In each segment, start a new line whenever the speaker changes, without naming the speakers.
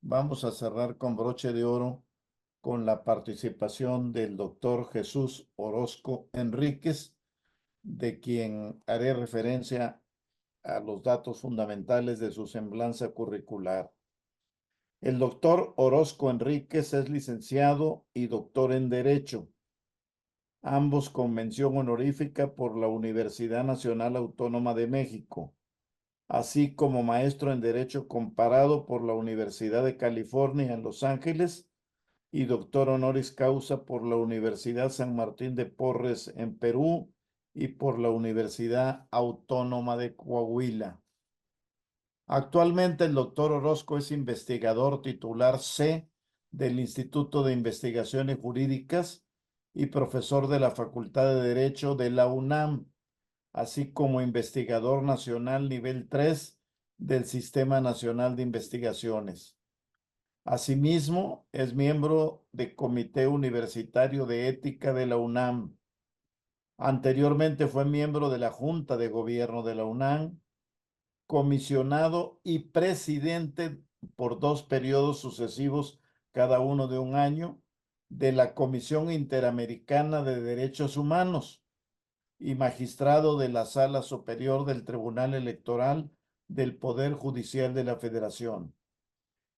Vamos a cerrar con broche de oro con la participación del doctor Jesús Orozco Enríquez, de quien haré referencia a los datos fundamentales de su semblanza curricular. El doctor Orozco Enríquez es licenciado y doctor en Derecho, ambos con mención honorífica por la Universidad Nacional Autónoma de México, así como maestro en Derecho comparado por la Universidad de California en Los Ángeles y doctor honoris causa por la Universidad San Martín de Porres en Perú y por la Universidad Autónoma de Coahuila. Actualmente el doctor Orozco es investigador titular C del Instituto de Investigaciones Jurídicas y profesor de la Facultad de Derecho de la UNAM, así como investigador nacional nivel 3 del Sistema Nacional de Investigaciones. Asimismo, es miembro del Comité Universitario de Ética de la UNAM. Anteriormente fue miembro de la Junta de Gobierno de la UNAM, comisionado y presidente por 2 periodos sucesivos, cada uno de un año, de la Comisión Interamericana de Derechos Humanos y magistrado de la Sala Superior del Tribunal Electoral del Poder Judicial de la Federación.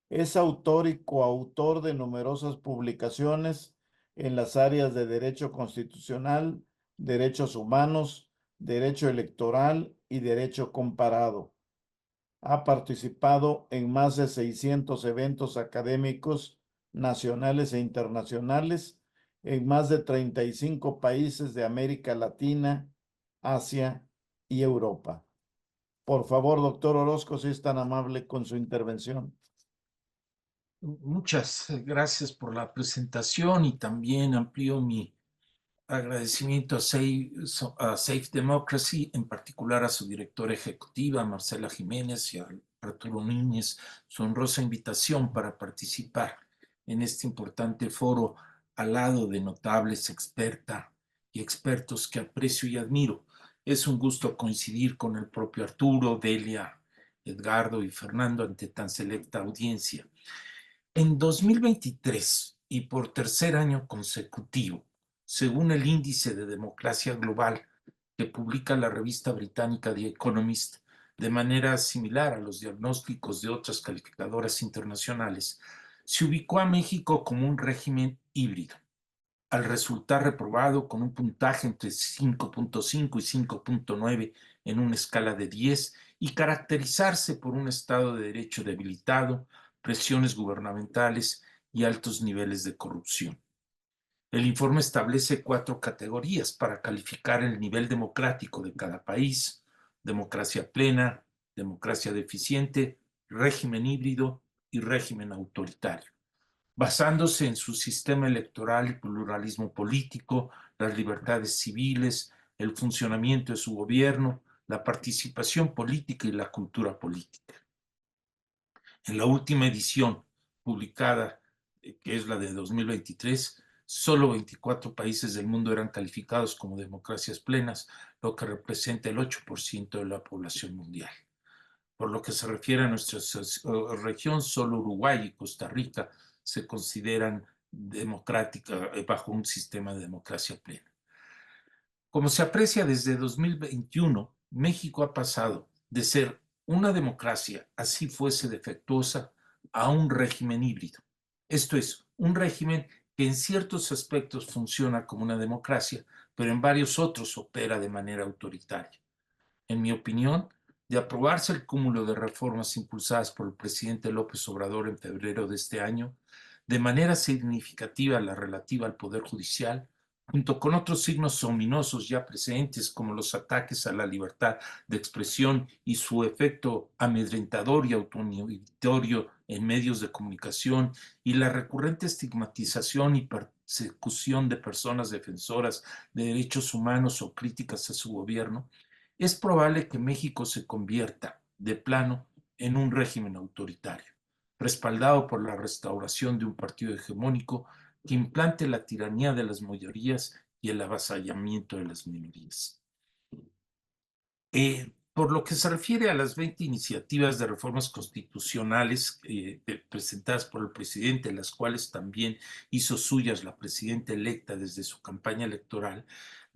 Es autor y coautor de numerosas publicaciones en las áreas de Derecho Constitucional, Derechos Humanos, Derecho Electoral y Derecho Comparado. Ha participado en más de 600 eventos académicos nacionales e internacionales en más de 35 países de América Latina, Asia y Europa. Por favor, doctor Orozco, si es tan amable con su intervención.
Muchas gracias por la presentación y también amplío mi agradecimiento a Safe Democracy, en particular a su directora ejecutiva, Marcela Jiménez, y a Arturo Núñez, su honrosa invitación para participar en este importante foro al lado de notables expertas y expertos que aprecio y admiro. Es un gusto coincidir con el propio Arturo, Delia, Edgardo y Fernando ante tan selecta audiencia. En 2023 y por tercer año consecutivo, según el Índice de Democracia Global que publica la revista británica The Economist, de manera similar a los diagnósticos de otras calificadoras internacionales, se ubicó a México como un régimen híbrido, al resultar reprobado con un puntaje entre 5.5 y 5.9 en una escala de 10 y caracterizarse por un Estado de Derecho debilitado, presiones gubernamentales y altos niveles de corrupción. El informe establece 4 categorías para calificar el nivel democrático de cada país: democracia plena, democracia deficiente, régimen híbrido y régimen autoritario, basándose en su sistema electoral y pluralismo político, las libertades civiles, el funcionamiento de su gobierno, la participación política y la cultura política. En la última edición publicada, que es la de 2023, solo 24 países del mundo eran calificados como democracias plenas, lo que representa el 8% de la población mundial. Por lo que se refiere a nuestra región, solo Uruguay y Costa Rica se consideran democráticas bajo un sistema de democracia plena. Como se aprecia desde 2021, México ha pasado de ser una democracia, así fuese defectuosa, a un régimen híbrido. Esto es, un régimen que en ciertos aspectos funciona como una democracia, pero en varios otros opera de manera autoritaria. En mi opinión, de aprobarse el cúmulo de reformas impulsadas por el presidente López Obrador en febrero de este año, de manera significativa la relativa al Poder Judicial, junto con otros signos ominosos ya presentes como los ataques a la libertad de expresión y su efecto amedrentador y autoinhibitorio en medios de comunicación y la recurrente estigmatización y persecución de personas defensoras de derechos humanos o críticas a su gobierno, es probable que México se convierta de plano en un régimen autoritario, respaldado por la restauración de un partido hegemónico que implante la tiranía de las mayorías y el avasallamiento de las minorías. Por lo que se refiere a las 20 iniciativas de reformas constitucionales presentadas por el presidente, las cuales también hizo suyas la presidenta electa desde su campaña electoral,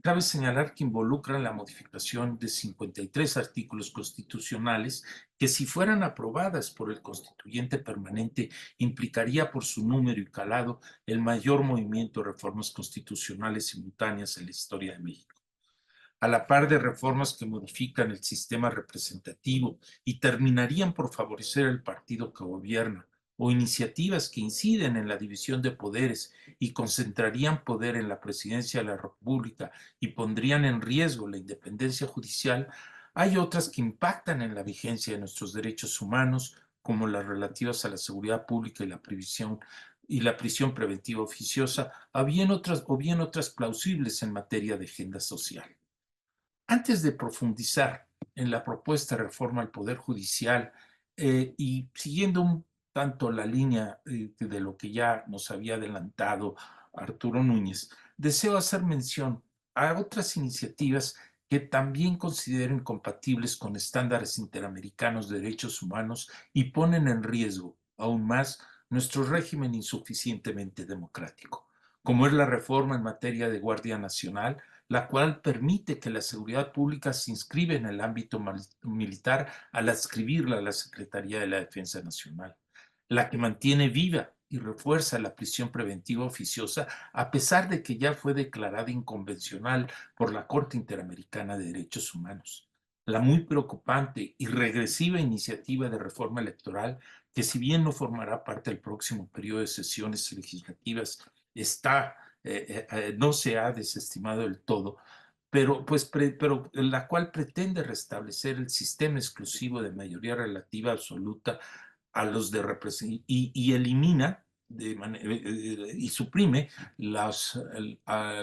cabe señalar que involucran la modificación de 53 artículos constitucionales que, si fueran aprobadas por el constituyente permanente, implicaría por su número y calado el mayor movimiento de reformas constitucionales simultáneas en la historia de México. A la par de reformas que modifican el sistema representativo y terminarían por favorecer el partido que gobierna, o iniciativas que inciden en la división de poderes y concentrarían poder en la presidencia de la República y pondrían en riesgo la independencia judicial, hay otras que impactan en la vigencia de nuestros derechos humanos, como las relativas a la seguridad pública y la prisión preventiva oficiosa, o bien otras plausibles en materia de agenda social. Antes de profundizar en la propuesta de reforma al Poder Judicial y siguiendo un tanto la línea de lo que ya nos había adelantado Arturo Núñez, deseo hacer mención a otras iniciativas que también considero incompatibles con estándares interamericanos de derechos humanos y ponen en riesgo aún más nuestro régimen insuficientemente democrático, como es la reforma en materia de Guardia Nacional, la cual permite que la seguridad pública se inscriba en el ámbito militar al adscribirla a la Secretaría de la Defensa Nacional, la que mantiene viva y refuerza la prisión preventiva oficiosa a pesar de que ya fue declarada inconvencional por la Corte Interamericana de Derechos Humanos, la muy preocupante y regresiva iniciativa de reforma electoral que, si bien no formará parte del próximo periodo de sesiones legislativas, no se ha desestimado del todo, pero la cual pretende restablecer el sistema exclusivo de mayoría relativa absoluta a los de y elimina y suprime a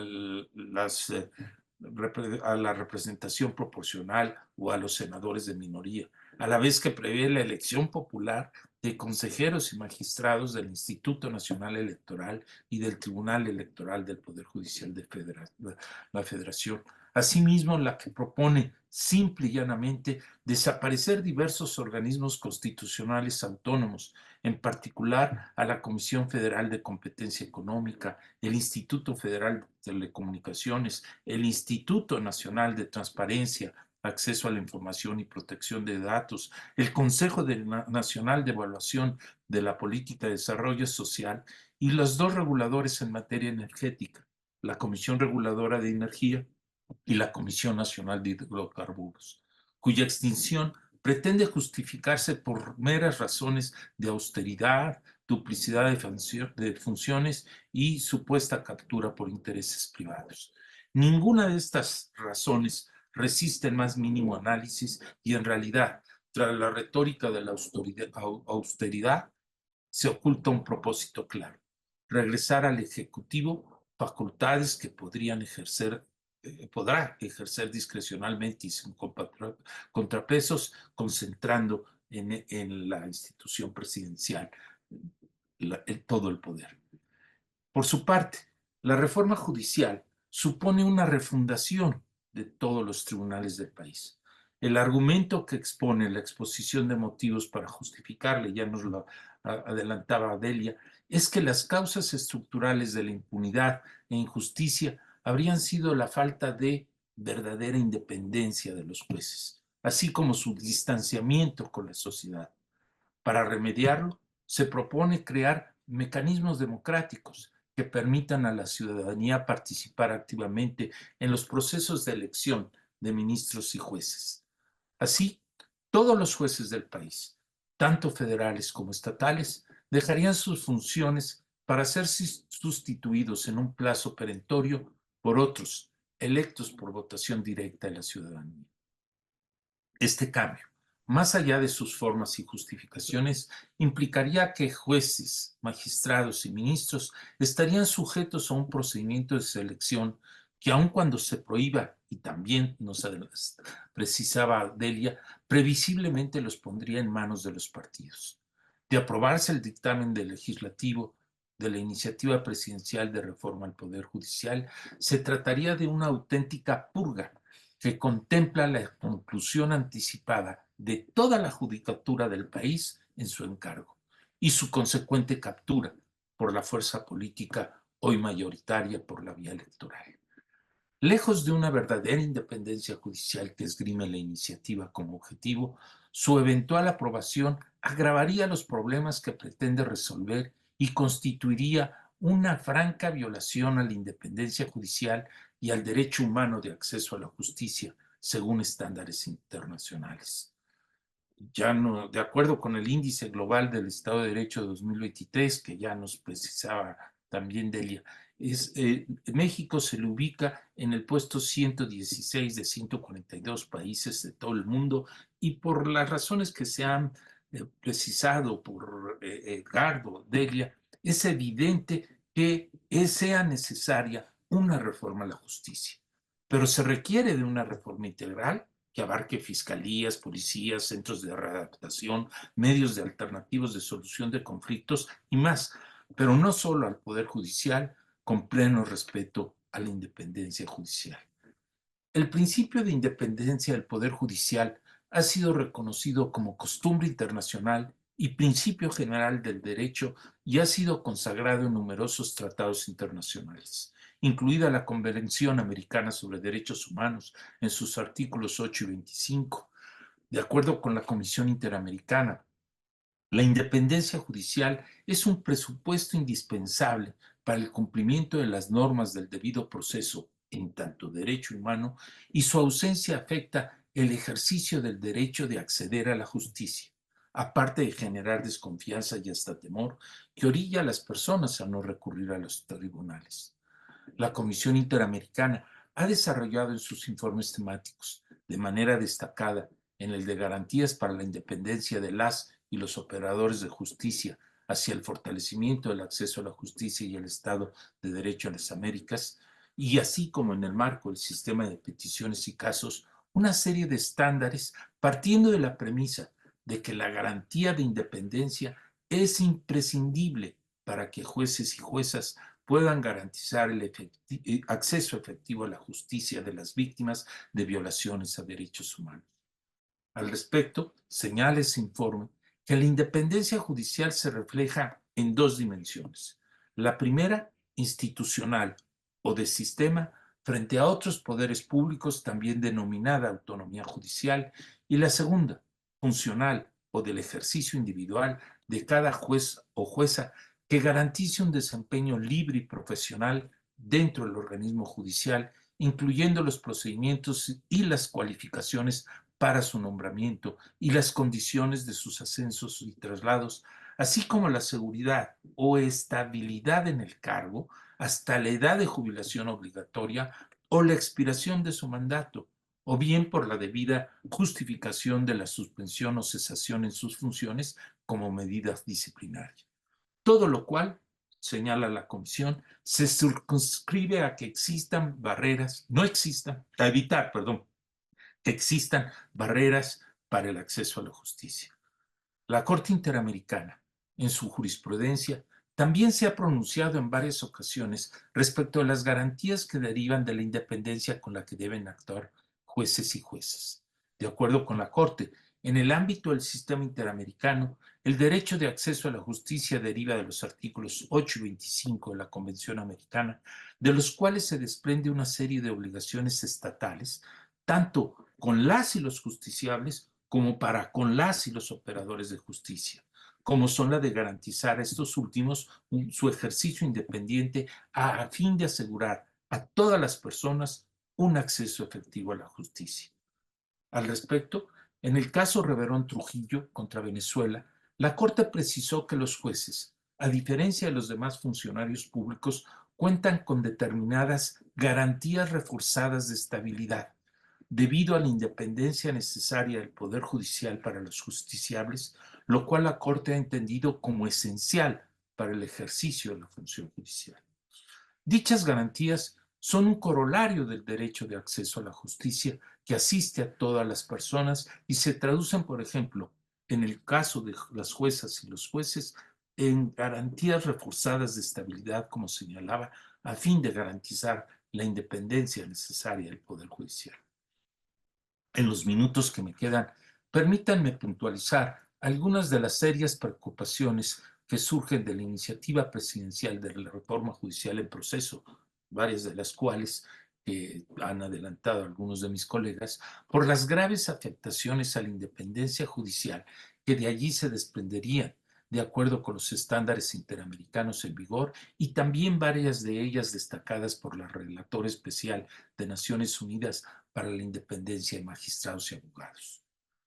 la representación proporcional o a los senadores de minoría, a la vez que prevé la elección popular de consejeros y magistrados del Instituto Nacional Electoral y del Tribunal Electoral del Poder Judicial de la Federación. Asimismo, la que propone simple y llanamente desaparecer diversos organismos constitucionales autónomos, en particular a la Comisión Federal de Competencia Económica, el Instituto Federal de Telecomunicaciones, el Instituto Nacional de Transparencia, Acceso a la Información y Protección de Datos, el Consejo Nacional de Evaluación de la Política de Desarrollo Social y los dos reguladores en materia energética, la Comisión Reguladora de Energía y la Comisión Nacional de Hidrocarburos, cuya extinción pretende justificarse por meras razones de austeridad, duplicidad de funciones y supuesta captura por intereses privados. Ninguna de estas razones resiste el más mínimo análisis y, en realidad, tras la retórica de la austeridad, se oculta un propósito claro: regresar al Ejecutivo facultades que podrá ejercer discrecionalmente y sin contrapesos, concentrando en la institución presidencial todo el poder. Por su parte, la reforma judicial supone una refundación de todos los tribunales del país. El argumento que expone la exposición de motivos para justificarle, ya nos lo adelantaba Delia, es que las causas estructurales de la impunidad e injusticia habrían sido la falta de verdadera independencia de los jueces, así como su distanciamiento con la sociedad. Para remediarlo, se propone crear mecanismos democráticos que permitan a la ciudadanía participar activamente en los procesos de elección de ministros y jueces. Así, todos los jueces del país, tanto federales como estatales, dejarían sus funciones para ser sustituidos en un plazo perentorio por otros electos por votación directa de la ciudadanía. Este cambio, más allá de sus formas y justificaciones, implicaría que jueces, magistrados y ministros estarían sujetos a un procedimiento de selección que, aun cuando se prohíba, y también nos precisaba Delia, previsiblemente los pondría en manos de los partidos. De aprobarse el dictamen del legislativo de la iniciativa presidencial de reforma al Poder Judicial, se trataría de una auténtica purga que contempla la conclusión anticipada de toda la judicatura del país en su encargo y su consecuente captura por la fuerza política hoy mayoritaria por la vía electoral. Lejos de una verdadera independencia judicial que esgrime la iniciativa como objetivo, su eventual aprobación agravaría los problemas que pretende resolver y constituiría una franca violación a la independencia judicial y al derecho humano de acceso a la justicia, según estándares internacionales. Ya no, de acuerdo con el Índice Global del Estado de Derecho de 2023, que ya nos precisaba también Delia, México se le ubica en el puesto 116 de 142 países de todo el mundo, y por las razones que se han precisado por Edgardo, Delia, es evidente que sea necesaria una reforma a la justicia, pero se requiere de una reforma integral que abarque fiscalías, policías, centros de readaptación, medios de alternativos de solución de conflictos y más, pero no solo al Poder Judicial, con pleno respeto a la independencia judicial. El principio de independencia del Poder Judicial ha sido reconocido como costumbre internacional y principio general del derecho y ha sido consagrado en numerosos tratados internacionales, incluida la Convención Americana sobre Derechos Humanos en sus artículos 8 y 25. De acuerdo con la Comisión Interamericana, la independencia judicial es un presupuesto indispensable para el cumplimiento de las normas del debido proceso en tanto derecho humano, y su ausencia afecta el ejercicio del derecho de acceder a la justicia, aparte de generar desconfianza y hasta temor que orilla a las personas a no recurrir a los tribunales. La Comisión Interamericana ha desarrollado en sus informes temáticos, de manera destacada en el de garantías para la independencia de las y los operadores de justicia hacia el fortalecimiento del acceso a la justicia y el Estado de Derecho en las Américas, y así como en el marco del sistema de peticiones y casos, una serie de estándares partiendo de la premisa de que la garantía de independencia es imprescindible para que jueces y juezas puedan garantizar el acceso efectivo a la justicia de las víctimas de violaciones a derechos humanos. Al respecto, señala ese informe que la independencia judicial se refleja en dos dimensiones. La primera, institucional o de sistema, frente a otros poderes públicos, también denominada autonomía judicial, y la segunda, funcional o del ejercicio individual de cada juez o jueza que garantice un desempeño libre y profesional dentro del organismo judicial, incluyendo los procedimientos y las cualificaciones para su nombramiento y las condiciones de sus ascensos y traslados, así como la seguridad o estabilidad en el cargo hasta la edad de jubilación obligatoria o la expiración de su mandato, o bien por la debida justificación de la suspensión o cesación en sus funciones como medida disciplinaria. Todo lo cual, señala la Comisión, se circunscribe a que existan barreras, no existan, a evitar, perdón, que existan barreras para el acceso a la justicia. La Corte Interamericana, en su jurisprudencia, también se ha pronunciado en varias ocasiones respecto a las garantías que derivan de la independencia con la que deben actuar jueces y juezas. De acuerdo con la Corte, en el ámbito del sistema interamericano, el derecho de acceso a la justicia deriva de los artículos 8 y 25 de la Convención Americana, de los cuales se desprende una serie de obligaciones estatales, tanto con las y los justiciables como para con las y los operadores de justicia, como son la de garantizar a estos últimos su ejercicio independiente a fin de asegurar a todas las personas un acceso efectivo a la justicia. Al respecto, en el caso Reverón Trujillo contra Venezuela, la Corte precisó que los jueces, a diferencia de los demás funcionarios públicos, cuentan con determinadas garantías reforzadas de estabilidad, debido a la independencia necesaria del Poder Judicial para los justiciables, lo cual la Corte ha entendido como esencial para el ejercicio de la función judicial. Dichas garantías son un corolario del derecho de acceso a la justicia que asiste a todas las personas y se traducen, por ejemplo, en el caso de las juezas y los jueces, en garantías reforzadas de estabilidad, como señalaba, a fin de garantizar la independencia necesaria del Poder Judicial. En los minutos que me quedan, permítanme puntualizar algunas de las serias preocupaciones que surgen de la iniciativa presidencial de la reforma judicial en proceso, varias de las cuales han adelantado algunos de mis colegas, por las graves afectaciones a la independencia judicial que de allí se desprenderían de acuerdo con los estándares interamericanos en vigor, y también varias de ellas destacadas por la relatora especial de Naciones Unidas para la independencia de magistrados y abogados.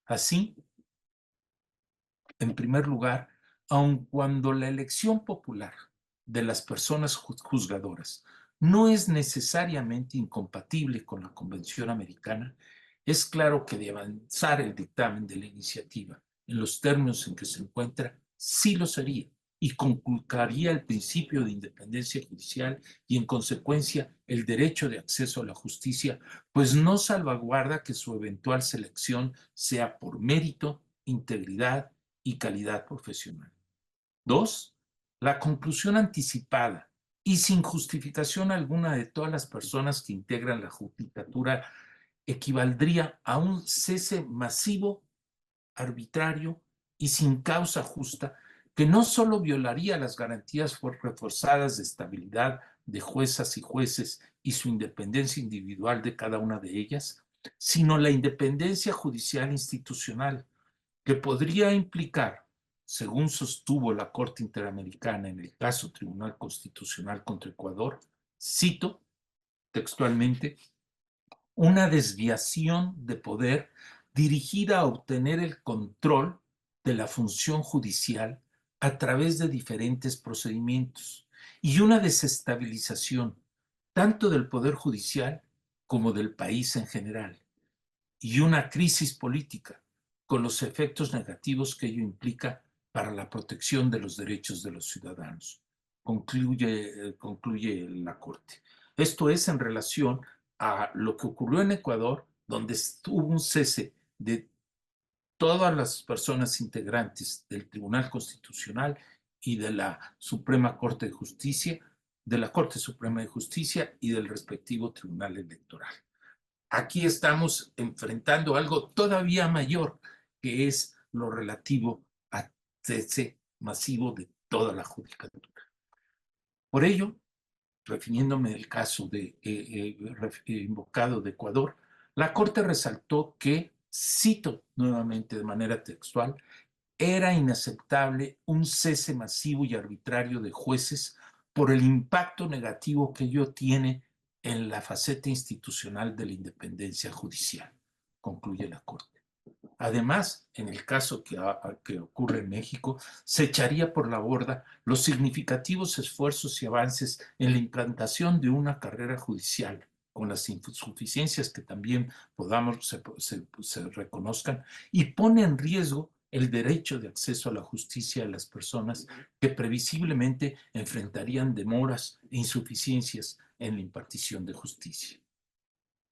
Así, en primer lugar, aun cuando la elección popular de las personas juzgadoras no es necesariamente incompatible con la Convención Americana, es claro que de avanzar el dictamen de la iniciativa en los términos en que se encuentra, sí lo sería y conculcaría el principio de independencia judicial y, en consecuencia, el derecho de acceso a la justicia, pues no salvaguarda que su eventual selección sea por mérito, integridad y calidad profesional. Dos, la conclusión anticipada y sin justificación alguna de todas las personas que integran la judicatura equivaldría a un cese masivo, arbitrario y sin causa justa, que no solo violaría las garantías reforzadas de estabilidad de juezas y jueces y su independencia individual de cada una de ellas, sino la independencia judicial institucional, que podría implicar, según sostuvo la Corte Interamericana en el caso Tribunal Constitucional contra Ecuador, cito textualmente, una desviación de poder dirigida a obtener el control de la función judicial a través de diferentes procedimientos y una desestabilización tanto del poder judicial como del país en general, y una crisis política con los efectos negativos que ello implica para la protección de los derechos de los ciudadanos. Concluye la Corte. Esto es en relación a lo que ocurrió en Ecuador, donde hubo un cese de todas las personas integrantes del Tribunal Constitucional y de la Suprema Corte de Justicia, de la Corte Suprema de Justicia y del respectivo Tribunal Electoral. Aquí estamos enfrentando algo todavía mayor, que es lo relativo a cese masivo de toda la judicatura. Por ello, refiriéndome al caso invocado de Ecuador, la Corte resaltó que, cito nuevamente de manera textual, era inaceptable un cese masivo y arbitrario de jueces por el impacto negativo que ello tiene en la faceta institucional de la independencia judicial, concluye la Corte. Además, en el caso que ocurre en México, se echaría por la borda los significativos esfuerzos y avances en la implantación de una carrera judicial, con las insuficiencias que también se reconozcan, y pone en riesgo el derecho de acceso a la justicia de las personas que previsiblemente enfrentarían demoras e insuficiencias en la impartición de justicia.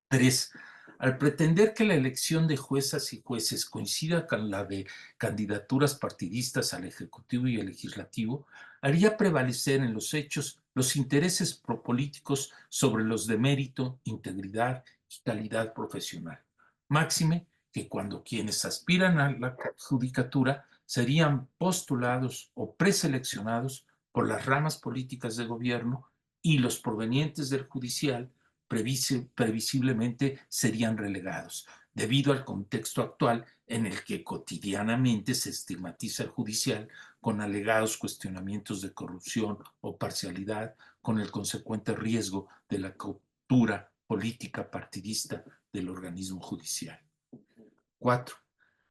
3. Al pretender que la elección de juezas y jueces coincida con la de candidaturas partidistas al Ejecutivo y al Legislativo, haría prevalecer en los hechos los intereses propolíticos sobre los de mérito, integridad y calidad profesional. Máxime que cuando quienes aspiran a la judicatura serían postulados o preseleccionados por las ramas políticas de gobierno y los provenientes del judicial previsiblemente serían relegados, debido al contexto actual en el que cotidianamente se estigmatiza el judicial con alegados cuestionamientos de corrupción o parcialidad, con el consecuente riesgo de la captura política partidista del organismo judicial. 4.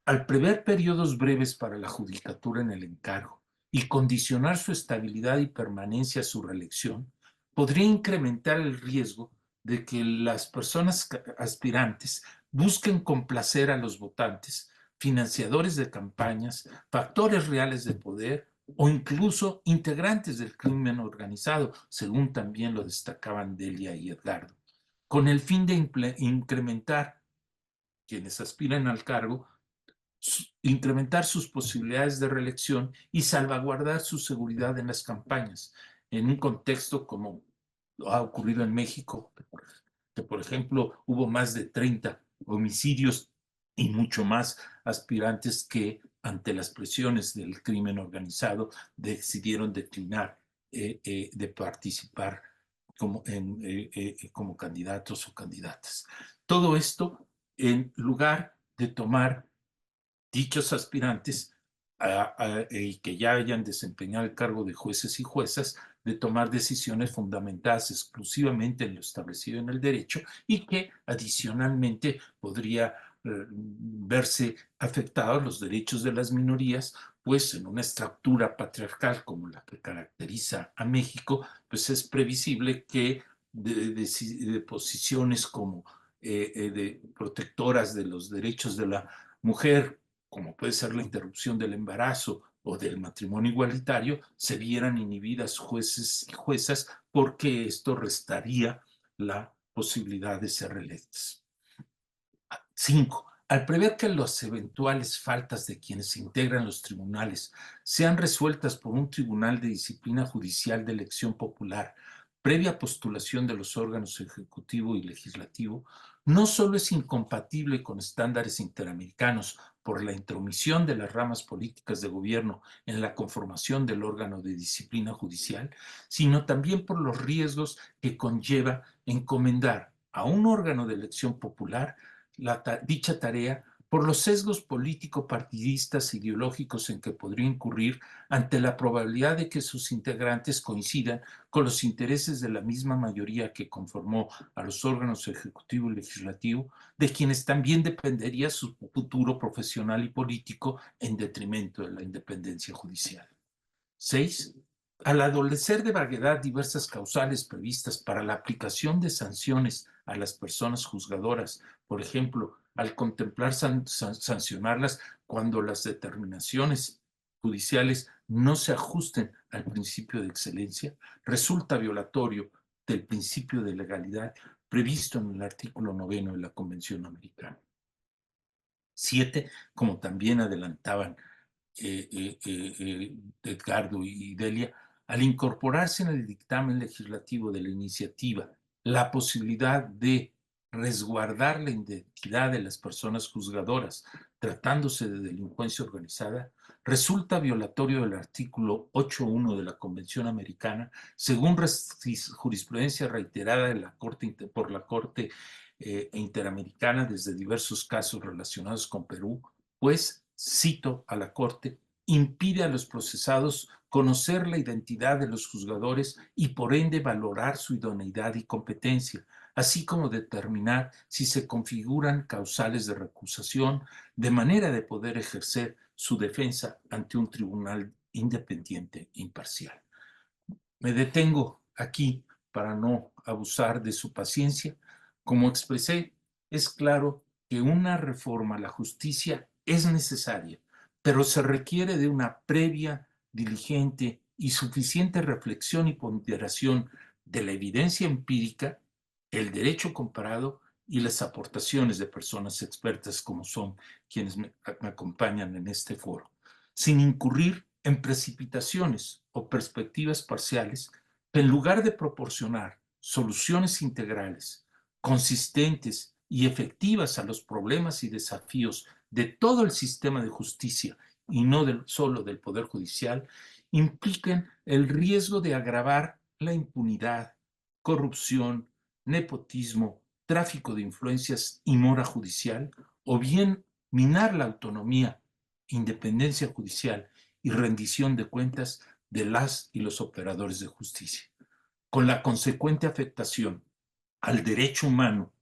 Al prever periodos breves para la judicatura en el encargo y condicionar su estabilidad y permanencia a su reelección, podría incrementar el riesgo de que las personas aspirantes busquen complacer a los votantes, financiadores de campañas, factores reales de poder o incluso integrantes del crimen organizado, según también lo destacaban Delia y Edgardo, con el fin de incrementar quienes aspiran al cargo, incrementar sus posibilidades de reelección y salvaguardar su seguridad en las campañas, en un contexto como ha ocurrido en México, que por ejemplo hubo más de 30 homicidios y mucho más aspirantes que ante las presiones del crimen organizado decidieron declinar de participar como candidatos o candidatas. Todo esto en lugar de tomar dichos aspirantes y que ya hayan desempeñado el cargo de jueces y juezas, de tomar decisiones fundamentadas exclusivamente en lo establecido en el derecho y que adicionalmente podría verse afectados los derechos de las minorías, pues en una estructura patriarcal como la que caracteriza a México, pues es previsible que de posiciones como de protectoras de los derechos de la mujer, como puede ser la interrupción del embarazo o del matrimonio igualitario, se vieran inhibidas jueces y juezas porque esto restaría la posibilidad de ser reelectas. 5. Al prever que las eventuales faltas de quienes integran los tribunales sean resueltas por un tribunal de disciplina judicial de elección popular, previa postulación de los órganos ejecutivo y legislativo, no solo es incompatible con estándares interamericanos por la intromisión de las ramas políticas de gobierno en la conformación del órgano de disciplina judicial, sino también por los riesgos que conlleva encomendar a un órgano de elección popular dicha tarea por los sesgos político-partidistas ideológicos en que podría incurrir ante la probabilidad de que sus integrantes coincidan con los intereses de la misma mayoría que conformó a los órganos ejecutivo y legislativo, de quienes también dependería su futuro profesional y político en detrimento de la independencia judicial. 6. Al adolecer de vaguedad diversas causales previstas para la aplicación de sanciones a las personas juzgadoras, por ejemplo, al contemplar sancionarlas cuando las determinaciones judiciales no se ajusten al principio de excelencia, resulta violatorio del principio de legalidad previsto en el artículo 9 de la Convención Americana. 7. Como también adelantaban Edgardo y Delia, al incorporarse en el dictamen legislativo de la iniciativa la posibilidad de resguardar la identidad de las personas juzgadoras tratándose de delincuencia organizada, resulta violatorio del artículo 8.1 de la Convención Americana, según jurisprudencia reiterada de por la Corte Interamericana desde diversos casos relacionados con Perú, pues, cito a la Corte, impide a los procesados conocer la identidad de los juzgadores y por ende valorar su idoneidad y competencia, así como determinar si se configuran causales de recusación, de manera de poder ejercer su defensa ante un tribunal independiente e imparcial. Me detengo aquí para no abusar de su paciencia. Como expresé, es claro que una reforma a la justicia es necesaria, pero se requiere de una previa, diligente y suficiente reflexión y ponderación de la evidencia empírica, el derecho comparado y las aportaciones de personas expertas como son quienes me acompañan en este foro, sin incurrir en precipitaciones o perspectivas parciales que en lugar de proporcionar soluciones integrales, consistentes y efectivas a los problemas y desafíos de todo el sistema de justicia y no solo del Poder Judicial, impliquen el riesgo de agravar la impunidad, corrupción, nepotismo, tráfico de influencias y mora judicial, o bien minar la autonomía, independencia judicial y rendición de cuentas de las y los operadores de justicia, con la consecuente afectación al derecho humano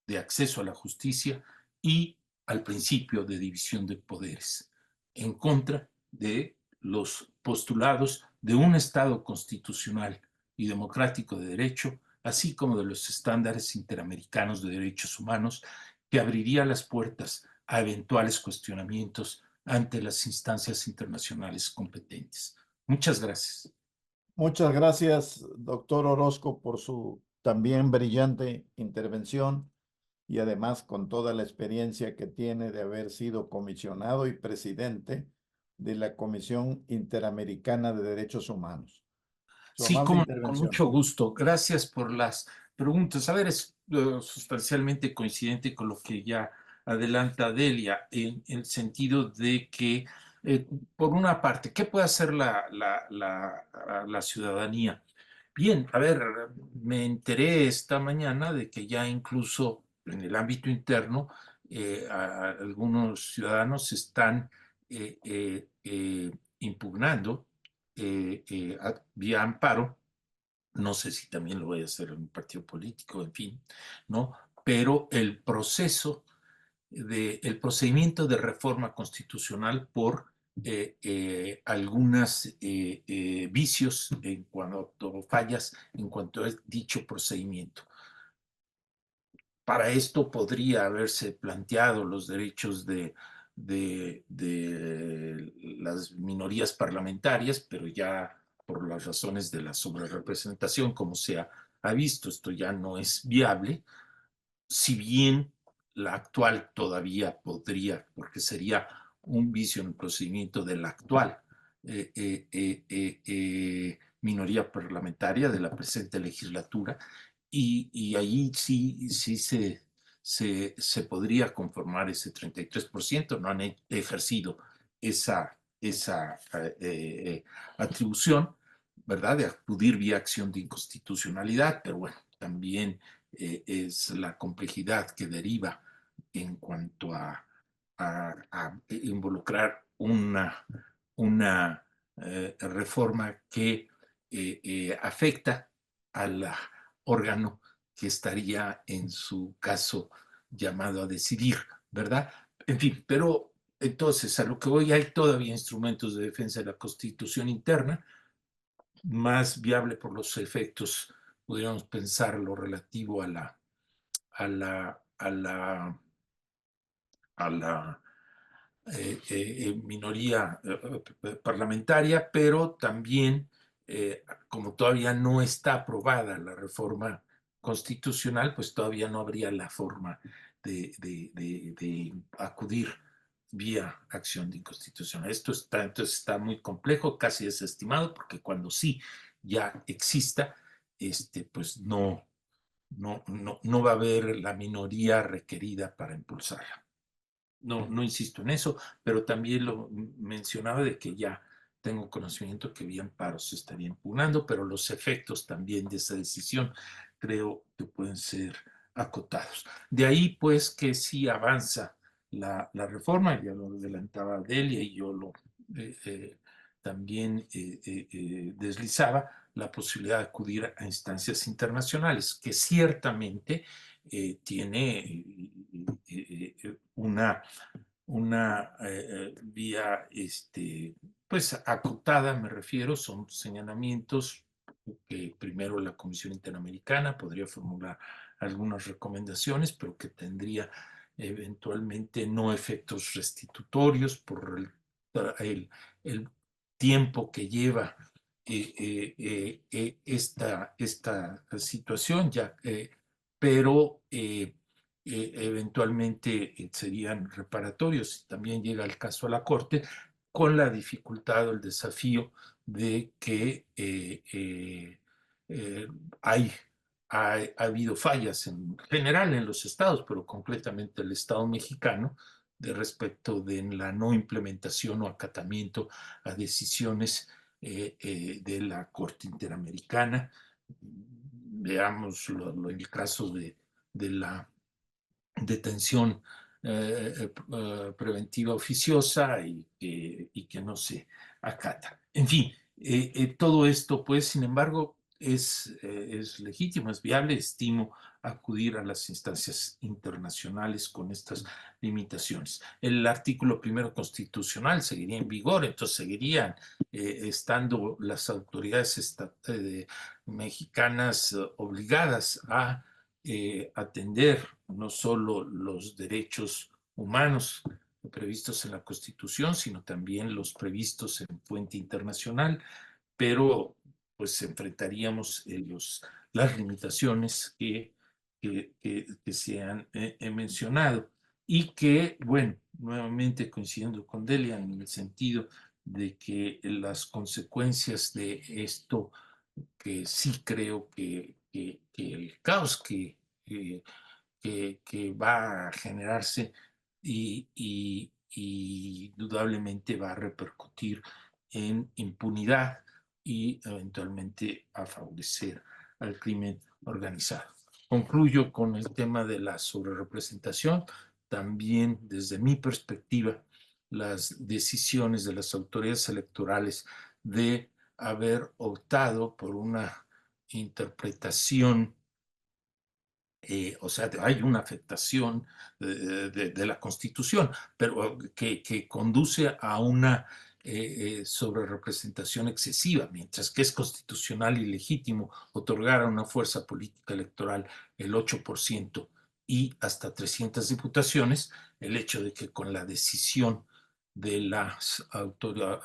de acceso a la justicia y al principio de división de poderes, en contra de los postulados de un Estado constitucional y democrático de derecho, así como de los estándares interamericanos de derechos humanos, que abriría las puertas a eventuales cuestionamientos ante las instancias internacionales competentes. Muchas gracias.
Muchas gracias, doctor Orozco, por su también brillante intervención y además con toda la experiencia que tiene de haber sido comisionado y presidente de la Comisión Interamericana de Derechos Humanos. Su
Sí,
amable
con
intervención.
mucho gusto. Gracias por las preguntas. A ver, es sustancialmente coincidente con lo que ya adelanta Delia, en el sentido de que, por una parte, ¿qué puede hacer la ciudadanía? Bien, a ver, me enteré esta mañana de que ya incluso en el ámbito interno, algunos ciudadanos están impugnando vía amparo. No sé si también lo voy a hacer en un partido político, en fin, ¿no? Pero el procedimiento de reforma constitucional por algunos vicios en cuanto a fallas en cuanto a dicho procedimiento. Para esto podría haberse planteado los derechos de las minorías parlamentarias, pero ya por las razones de la sobrerepresentación, como se ha visto, esto ya no es viable, si bien la actual todavía podría, porque sería un vicio en el procedimiento de la actual minoría parlamentaria de la presente legislatura, y ahí sí se podría conformar ese 33%, no han ejercido esa atribución, ¿verdad?, de acudir vía acción de inconstitucionalidad, pero bueno, también es la complejidad que deriva en cuanto a involucrar una reforma que afecta al órgano que estaría en su caso llamado a decidir, ¿verdad? En fin, pero entonces a lo que voy, hay todavía instrumentos de defensa de la Constitución interna, más viable por los efectos, podríamos pensar lo relativo a la, a la, a la minoría parlamentaria, pero también, como todavía no está aprobada la reforma constitucional, pues todavía no habría la forma de acudir vía acción de inconstitucional. Esto está, entonces está muy complejo, casi desestimado, porque cuando sí ya exista, pues no va a haber la minoría requerida para impulsarla. No insisto en eso, pero también lo mencionaba de que ya tengo conocimiento que vía amparo se estaría impugnando, pero los efectos también de esa decisión creo que pueden ser acotados. De ahí, pues, que si avanza la reforma, ya lo adelantaba Delia y yo lo también deslizaba, la posibilidad de acudir a instancias internacionales, que ciertamente tiene una vía, pues acotada, me refiero, son señalamientos que primero la Comisión Interamericana podría formular algunas recomendaciones, pero que tendría eventualmente no efectos restitutorios por el tiempo que lleva esta situación, ya, pero eventualmente serían reparatorios si también llega el caso a la Corte, con la dificultad o el desafío de que eh, hay, ha habido fallas en general en los estados, pero concretamente el estado mexicano, de respecto de la no implementación o acatamiento a decisiones de la Corte Interamericana. Veamos el caso de la detención preventiva oficiosa y que no se acata. En fin, todo esto, pues, sin embargo, es legítimo, es viable, estimo acudir a las instancias internacionales con estas limitaciones. El artículo primero constitucional seguiría en vigor, entonces seguirían estando las autoridades mexicanas obligadas a atender no solo los derechos humanos previstos en la Constitución, sino también los previstos en fuente internacional, pero pues enfrentaríamos las limitaciones que se han mencionado y que, bueno, nuevamente coincidiendo con Delia en el sentido de que las consecuencias de esto, que sí creo que el caos que va a generarse y indudablemente va a repercutir en impunidad y eventualmente a favorecer al crimen organizado. Concluyo con el tema de la sobrerepresentación. También desde mi perspectiva, las decisiones de las autoridades electorales de haber optado por una interpretación, o sea, hay una afectación de la Constitución, pero que conduce a una sobrerepresentación excesiva, mientras que es constitucional y legítimo otorgar a una fuerza política electoral el 8% y hasta 300 diputaciones. El hecho de que con la decisión de las autoridades,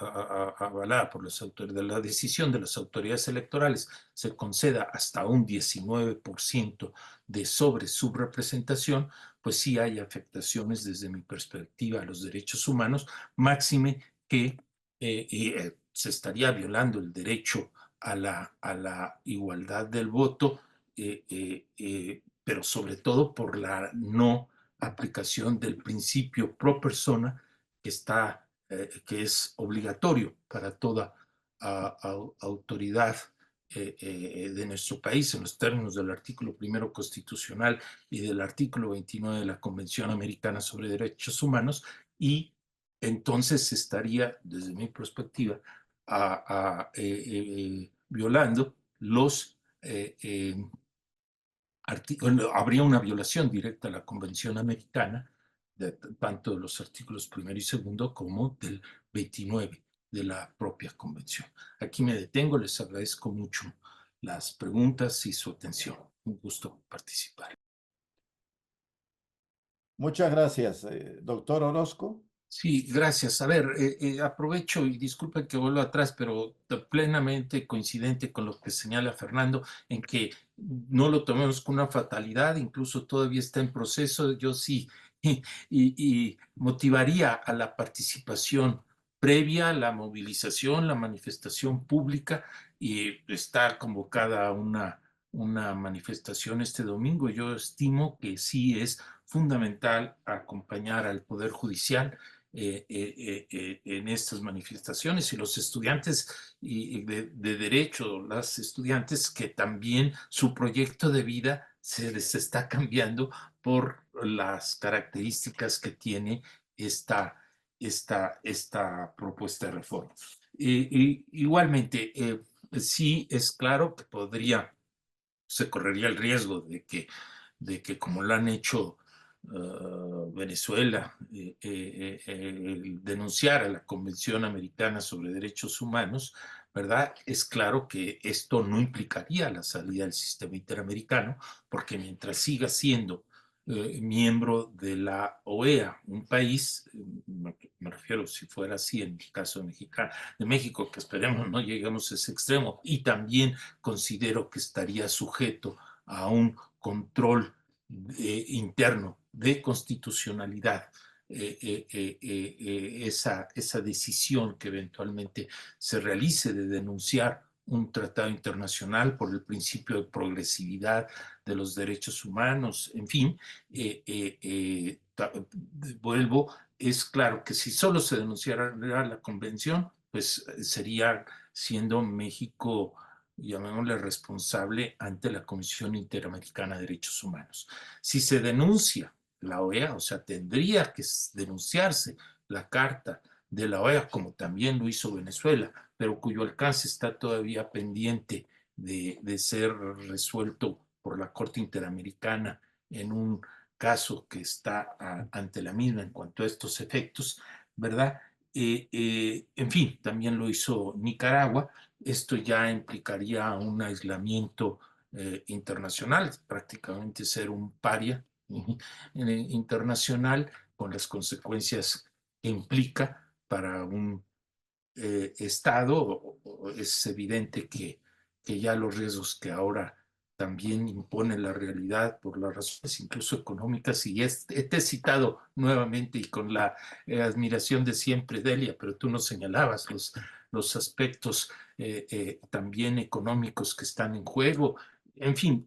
avalada por las autoridades, de la decisión de las autoridades electorales, se conceda hasta un 19% de subrepresentación, pues sí hay afectaciones desde mi perspectiva a los derechos humanos, máxime que se estaría violando el derecho a la igualdad del voto, pero sobre todo por la no aplicación del principio pro persona que es obligatorio para toda autoridad de nuestro país en los términos del artículo primero constitucional y del artículo 29 de la Convención Americana sobre Derechos Humanos, y entonces estaría, desde mi perspectiva, violando los habría una violación directa a la Convención Americana, tanto de los artículos primero y segundo como del 29 de la propia Convención. Aquí me detengo, les agradezco mucho las preguntas y su atención. Un gusto participar.
Muchas gracias, doctor Orozco.
Sí, gracias. A ver, aprovecho y disculpen que vuelva atrás, pero plenamente coincidente con lo que señala Fernando, en que no lo tomemos con una fatalidad, incluso todavía está en proceso. Yo sí, y motivaría a la participación previa, la movilización, la manifestación pública, y está convocada una manifestación este domingo. Yo estimo que sí es fundamental acompañar al Poder Judicial en estas manifestaciones, y los estudiantes de derecho, las estudiantes que también su proyecto de vida se les está cambiando por las características que tiene esta propuesta de reforma. Igualmente, sí es claro que se correría el riesgo de que como lo han hecho Venezuela, denunciar a la Convención Americana sobre Derechos Humanos, ¿verdad? Es claro que esto no implicaría la salida del sistema interamericano, porque mientras siga siendo miembro de la OEA, un país, me refiero si fuera así en el caso de México, que esperemos no lleguemos a ese extremo, y también considero que estaría sujeto a un control interno de constitucionalidad, esa decisión que eventualmente se realice de denunciar un tratado internacional por el principio de progresividad de los derechos humanos, en fin, vuelvo, es claro que si solo se denunciara la convención, pues sería siendo México, llamémosle, responsable ante la Comisión Interamericana de Derechos Humanos. Si se denuncia la OEA, o sea, tendría que denunciarse la carta de la OEA, como también lo hizo Venezuela, pero cuyo alcance está todavía pendiente de ser resuelto por la Corte Interamericana en un caso que está ante la misma en cuanto a estos efectos, ¿verdad? En fin, también lo hizo Nicaragua. Esto ya implicaría un aislamiento internacional, prácticamente ser un paria internacional, con las consecuencias que implica para un Estado. Es evidente que ya los riesgos que ahora también impone la realidad por las razones incluso económicas, y te he citado nuevamente y con la admiración de siempre, Delia, pero tú nos señalabas los aspectos también económicos que están en juego. En fin,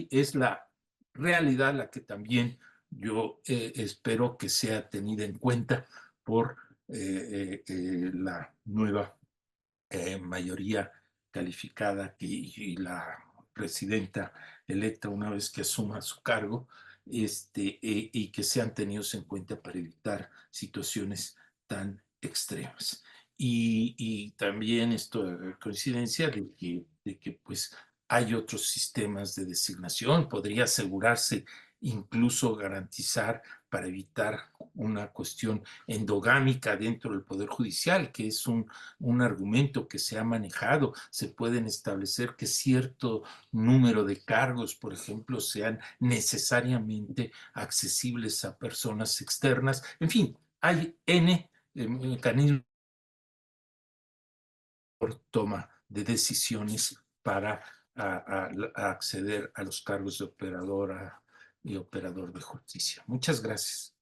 es la realidad la que también yo espero que sea tenida en cuenta por la nueva mayoría calificada y la presidenta electa una vez que asuma su cargo, y que sean tenidos en cuenta para evitar situaciones tan extremas. Y también esto coincidencia de que pues hay otros sistemas de designación, podría asegurarse, incluso garantizar para evitar una cuestión endogámica dentro del Poder Judicial, que es un argumento que se ha manejado. Se pueden establecer que cierto número de cargos, por ejemplo, sean necesariamente accesibles a personas externas. En fin, hay N mecanismos por toma de decisiones para acceder a los cargos de operadora y operador de justicia. Muchas gracias.